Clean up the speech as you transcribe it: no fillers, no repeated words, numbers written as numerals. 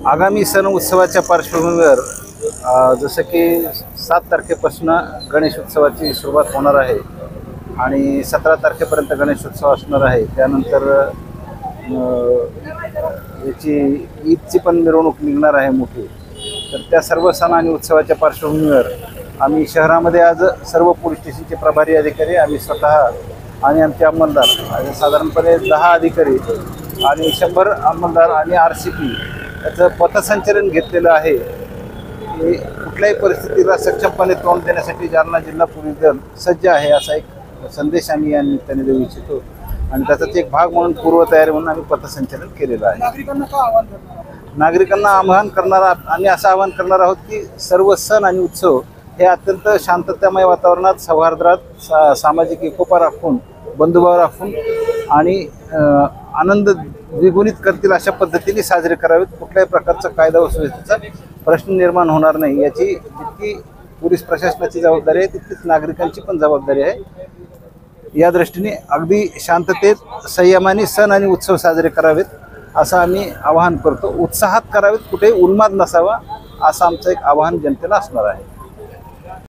आगामी सण उत्सवाच्या पार्श्वभूमीवर जसं की 7 तारखेपासून गणेश उत्सवाची सुरुवात होणार आहे आणि 17 तारखेपर्यंत गणेश उत्सव असणार आहे। त्यानंतर याची ईदची पण मिरवणूक निघणार आहे मोठी। तर त्या सर्व सण आणि उत्सवाच्या पार्श्वभूमीवर आम्ही शहरामध्ये आज सर्व पोलीस स्टेशनचे प्रभारी अधिकारी, आम्ही स्वतः आणि आमचे अंमलदार साधारणपणे 10 अधिकारी आणि 100 अंमलदार आणि RCP याचं पथसंचलन घेतलेलं आहे की कुठल्याही परिस्थितीला सक्षमपणे तोंड देण्यासाठी जालना जिल्हा पोलीस दल सज्ज आहे, असा एक संदेश आम्ही या निमित्ताने देऊ इच्छितो। आणि त्याचाच एक भाग म्हणून पूर्वतयारी म्हणून आम्ही पथसंचलन केलेलं आहे। नागरिकांना आवाहन करणार आहोत की सर्व सण आणि उत्सव हे अत्यंत शांततामय वातावरणात, सौहार्दात, सामाजिक एकोपा राखून, बंधुभाव राखून आणि आनंद द्विगुणित करतील अशा पद्धतीने साजरे करावेत। कुठल्याही प्रकारचा कायदा व सुव्यवस्थेचा प्रश्न निर्माण होणार नाही याची जितकी पोलीस प्रशासनाची जबाबदारी आहे तितकीच नागरिकांची पण जबाबदारी आहे। या दृष्टीने अगदी शांततेत, संयमाने सण आणि उत्सव साजरे करावेत असं आम्ही आवाहन करतो। उत्साहात करावेत, कुठेही उन्माद नसावा असं आमचं एक आवाहन जनतेला असणार आहे।